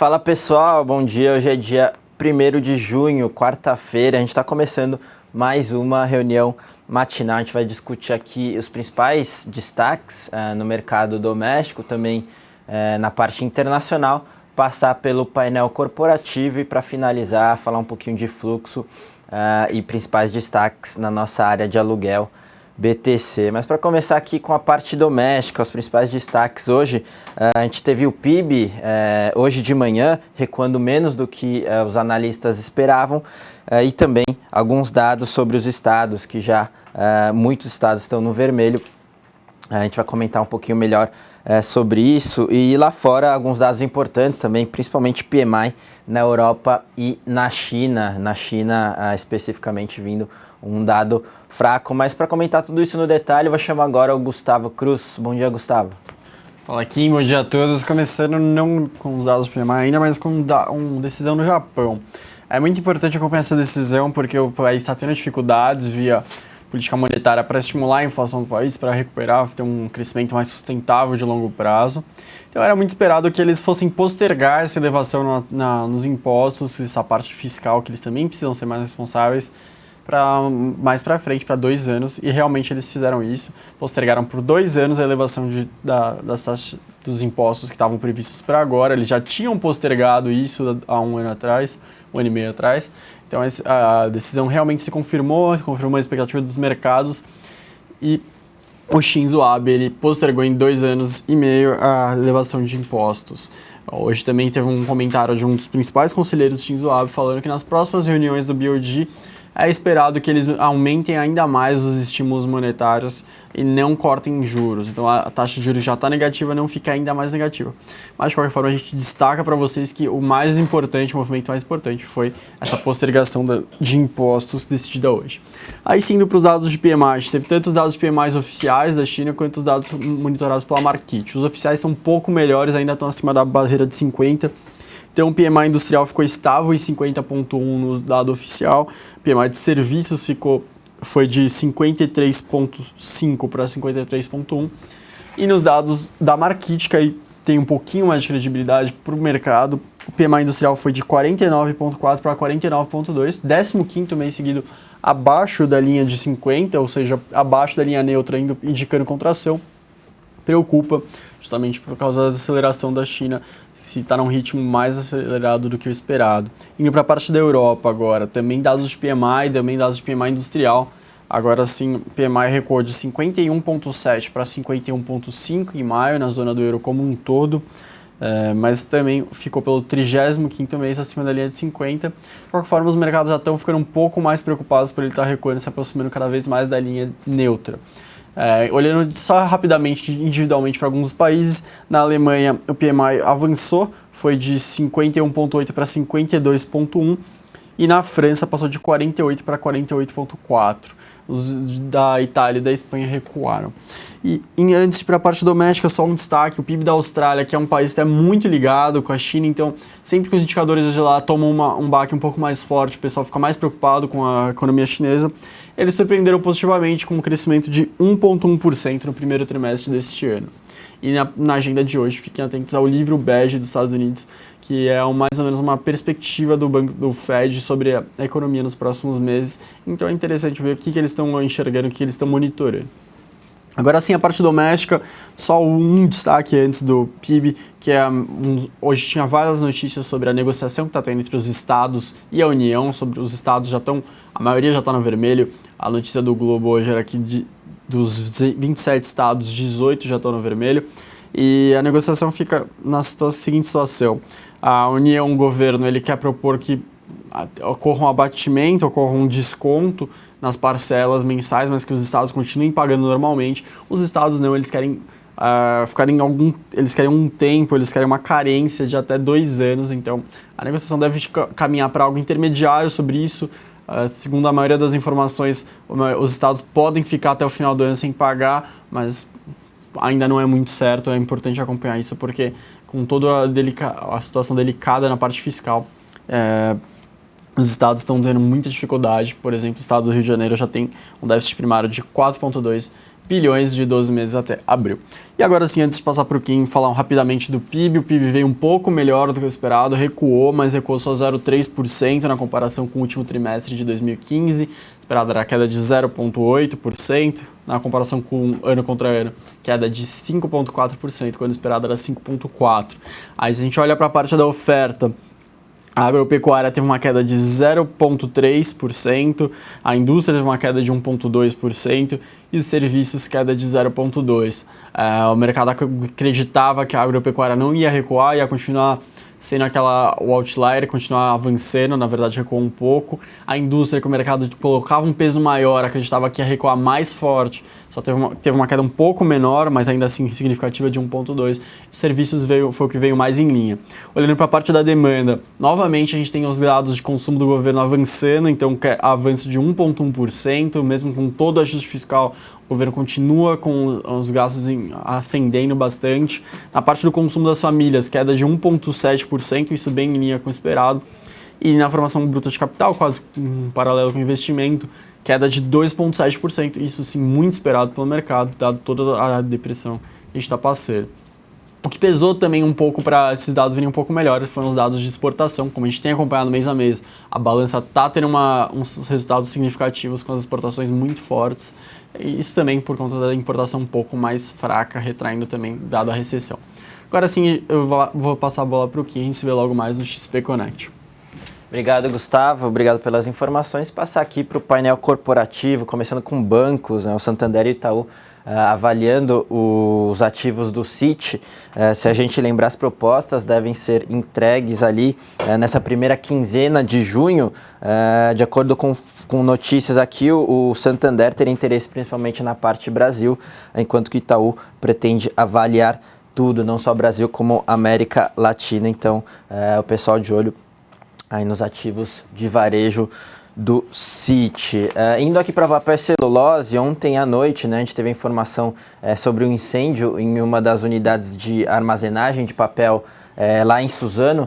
Fala pessoal, bom dia. Hoje é dia 1º de junho, quarta-feira. A gente está começando mais uma reunião matinal. A gente vai discutir aqui os principais destaques no mercado doméstico, também na parte internacional, passar pelo painel corporativo e, para finalizar, falar um pouquinho de fluxo e principais destaques na nossa área de aluguel BTC. Mas para começar aqui com a parte doméstica, os principais destaques hoje, a gente teve o PIB hoje de manhã recuando menos do que os analistas esperavam e também alguns dados sobre os estados, que já muitos estados estão no vermelho. A gente vai comentar um pouquinho melhor sobre isso, e lá fora alguns dados importantes também, principalmente PMI na Europa e na China, especificamente vindo um dado fraco. Mas para comentar tudo isso no detalhe, eu vou chamar agora o Gustavo Cruz. Bom dia, Gustavo. Fala, Kim, bom dia a todos. Começando não com os dados do PMI ainda, mas com uma decisão no Japão. É muito importante acompanhar essa decisão porque o país está tendo dificuldades via política monetária para estimular a inflação do país, para recuperar, ter um crescimento mais sustentável de longo prazo. Então era muito esperado que eles fossem postergar essa elevação nos impostos, essa parte fiscal, que eles também precisam ser mais responsáveis, mais para frente, para 2 anos, e realmente eles fizeram isso, postergaram por 2 anos a elevação das taxas dos impostos que estavam previstos para agora. Eles já tinham postergado isso há 1 ano atrás, 1 ano e meio atrás. Então a decisão realmente se confirmou a expectativa dos mercados, e o Shinzo Abe ele postergou em 2 anos e meio a elevação de impostos. Hoje também teve um comentário de um dos principais conselheiros do Shinzo Abe falando que nas próximas reuniões do BOJ é esperado que eles aumentem ainda mais os estímulos monetários e não cortem juros. Então a taxa de juros já está negativa, não fica ainda mais negativa. Mas de qualquer forma a gente destaca para vocês que o mais importante, o movimento mais importante foi essa postergação de impostos decidida hoje. Aí sim, indo para os dados de PMI, a gente teve tanto os dados de PMI oficiais da China quanto os dados monitorados pela Markit. Os oficiais são um pouco melhores, ainda estão acima da barreira de 50. Então o PMI industrial ficou estável em 50,1 no dado oficial, o PMI de serviços foi de 53,5 para 53,1, e nos dados da Markit, que aí tem um pouquinho mais de credibilidade para o mercado, o PMI industrial foi de 49,4 para 49,2, 15º mês seguido abaixo da linha de 50, ou seja, abaixo da linha neutra, indicando contração. Preocupa justamente por causa da aceleração da China, se está num ritmo mais acelerado do que o esperado. Indo para a parte da Europa agora, também dados de PMI, também dados de PMI industrial. Agora sim, PMI recuou de 51,7 para 51,5 em maio, na zona do euro como um todo, mas também ficou pelo 35º mês acima da linha de 50. De qualquer forma, os mercados já estão ficando um pouco mais preocupados por ele estar recuando, se aproximando cada vez mais da linha neutra. Olhando só rapidamente, individualmente para alguns países, na Alemanha o PMI avançou, foi de 51,8 para 52,1, e na França passou de 48 para 48,4. Os da Itália e da Espanha recuaram. E antes, para a parte doméstica, só um destaque: o PIB da Austrália, que é um país que é muito ligado com a China, então sempre que os indicadores de lá tomam um baque um pouco mais forte, o pessoal fica mais preocupado com a economia chinesa. Eles surpreenderam positivamente com um crescimento de 1,1% no primeiro trimestre deste ano. E na agenda de hoje, fiquem atentos ao livro bege dos Estados Unidos, que é mais ou menos uma perspectiva do Fed sobre a economia nos próximos meses. Então é interessante ver o que eles estão enxergando, o que eles estão monitorando. Agora sim, a parte doméstica, só um destaque antes do PIB, que hoje tinha várias notícias sobre a negociação que está tendo entre os estados e a União, sobre os estados a maioria já está no vermelho. A notícia do Globo hoje era que dos 27 estados, 18 já estão no vermelho. E a negociação fica na seguinte situação: a União, o governo, ele quer propor que ocorra um abatimento, ocorra um desconto nas parcelas mensais, mas que os estados continuem pagando normalmente. Os estados não, eles querem eles querem um tempo, eles querem uma carência de até 2 anos. Então a negociação deve caminhar para algo intermediário sobre isso. Segundo a maioria das informações, os estados podem ficar até o final do ano sem pagar, mas ainda não é muito certo. É importante acompanhar isso, porque com toda a situação delicada na parte fiscal, os estados estão tendo muita dificuldade. Por exemplo, o estado do Rio de Janeiro já tem um déficit primário de 4,2 bilhões de 12 meses até abril. E agora sim, antes de passar para o Kim, falar rapidamente do PIB. O PIB veio um pouco melhor do que o esperado, recuou, mas recuou só 0,3% na comparação com o último trimestre de 2015. Esperada era a queda de 0,8%, na comparação com ano contra ano, queda de 5,4%, quando esperada era 5,4%. Aí se a gente olha para a parte da oferta, a agropecuária teve uma queda de 0,3%, a indústria teve uma queda de 1,2% e os serviços queda de 0,2%. O mercado acreditava que a agropecuária não ia recuar, ia continuar sendo o outlier, continuar avançando, na verdade recuou um pouco. A indústria, que o mercado colocava um peso maior, acreditava que ia recuar mais forte, só teve uma queda um pouco menor, mas ainda assim significativa de 1,2%. Os serviços foi o que veio mais em linha. Olhando para a parte da demanda, novamente a gente tem os dados de consumo do governo avançando, então avanço de 1,1%, mesmo com todo o ajuste fiscal, o governo continua com os gastos ascendendo bastante. Na parte do consumo das famílias, queda de 1,7%, isso bem em linha com o esperado. E na formação bruta de capital, quase em paralelo com o investimento, queda de 2,7%, isso sim muito esperado pelo mercado, dado toda a depressão que a gente está passando. O que pesou também um pouco para esses dados virem um pouco melhores foram os dados de exportação, como a gente tem acompanhado mês a mês. A balança está tendo uns resultados significativos com as exportações muito fortes, e isso também por conta da importação um pouco mais fraca, retraindo também, dado a recessão. Agora sim, eu vou passar a bola para o Kim, a gente se vê logo mais no XP Connect. Obrigado, Gustavo. Obrigado pelas informações. Passar aqui para o painel corporativo, começando com bancos, né, o Santander e o Itaú, avaliando os ativos do Citi. Se a gente lembrar, as propostas devem ser entregues ali nessa primeira quinzena de junho. De acordo com notícias aqui, o Santander teria interesse principalmente na parte Brasil, enquanto que o Itaú pretende avaliar tudo, não só Brasil como América Latina. Então, o pessoal de olho aí nos ativos de varejo do Citi. Indo aqui para a papel e celulose, ontem à noite, né, a gente teve a informação sobre um incêndio em uma das unidades de armazenagem de papel lá em Suzano.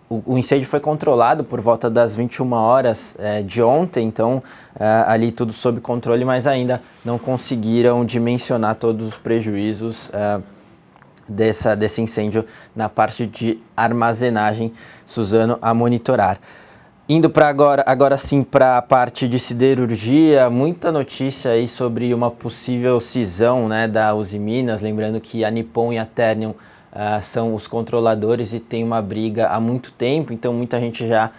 O incêndio foi controlado por volta das 21 horas de ontem, então ali tudo sob controle, mas ainda não conseguiram dimensionar todos os prejuízos desse incêndio na parte de armazenagem. Suzano a monitorar. Indo para agora sim para a parte de siderurgia, muita notícia aí sobre uma possível cisão, né, da Usiminas, lembrando que a Nippon e a Ternium são os controladores e tem uma briga há muito tempo, então muita gente já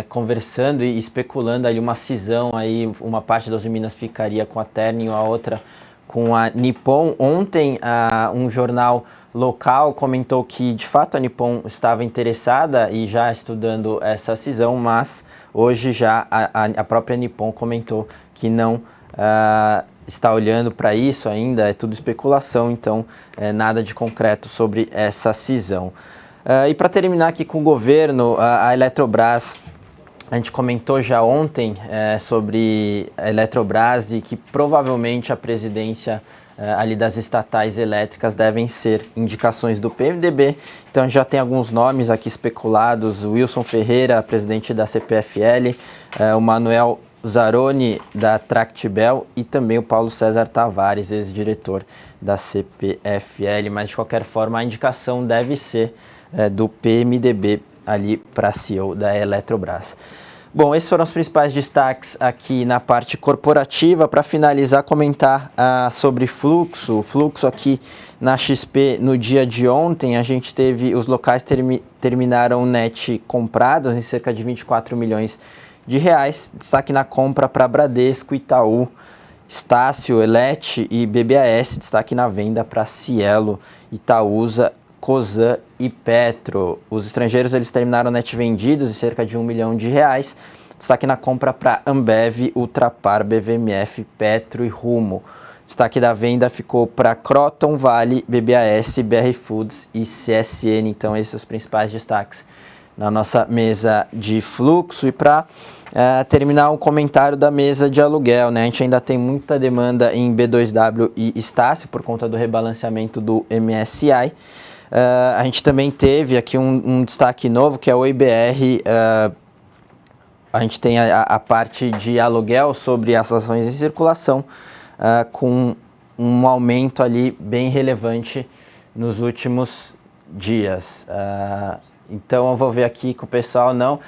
conversando e especulando ali uma cisão, aí uma parte da Usiminas ficaria com a Ternium, a outra com a Nippon. Ontem um jornal local comentou que de fato a Nippon estava interessada e já estudando essa cisão, mas hoje já a própria Nippon comentou que não está olhando para isso ainda, é tudo especulação, então nada de concreto sobre essa cisão. E para terminar aqui com o governo, a Eletrobras, a gente comentou já ontem sobre a Eletrobras e que provavelmente a presidência ali das estatais elétricas devem ser indicações do PMDB. Então já tem alguns nomes aqui especulados: o Wilson Ferreira, presidente da CPFL, o Manuel Zaroni, da Tractibel, e também o Paulo César Tavares, ex-diretor da CPFL. Mas de qualquer forma a indicação deve ser do PMDB ali para CEO da Eletrobras. Bom, esses foram os principais destaques aqui na parte corporativa. Para finalizar, comentar sobre fluxo. O fluxo aqui na XP no dia de ontem, a gente teve os locais terminaram net comprados em cerca de 24 milhões de reais. Destaque na compra para Bradesco, Itaú, Estácio, Elet e BBAS. Destaque na venda para Cielo, Itaúsa, Cosan e Petro. Os estrangeiros eles terminaram net vendidos em cerca de 1 milhão de reais. Destaque na compra para Ambev, Ultrapar, BVMF, Petro e Rumo. Destaque da venda ficou para Croton, Vale, BBAS, BR Foods e CSN. Então esses são os principais destaques na nossa mesa de fluxo. E para terminar o comentário da mesa de aluguel, né? A gente ainda tem muita demanda em B2W e Estácio por conta do rebalanceamento do MSI. A gente também teve aqui um destaque novo, que é o IBR. A gente tem a parte de aluguel sobre as ações em circulação. com um aumento ali bem relevante nos últimos dias. Então eu vou ver aqui com o pessoal, não.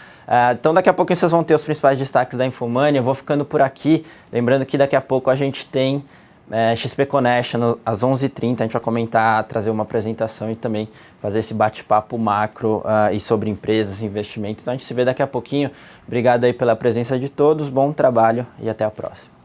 Então daqui a pouco vocês vão ter os principais destaques da Infomoney. Eu vou ficando por aqui, lembrando que daqui a pouco a gente tem XP Connection às 11h30, a gente vai comentar, trazer uma apresentação e também fazer esse bate-papo macro e sobre empresas, investimentos. Então a gente se vê daqui a pouquinho. Obrigado aí pela presença de todos, bom trabalho e até a próxima.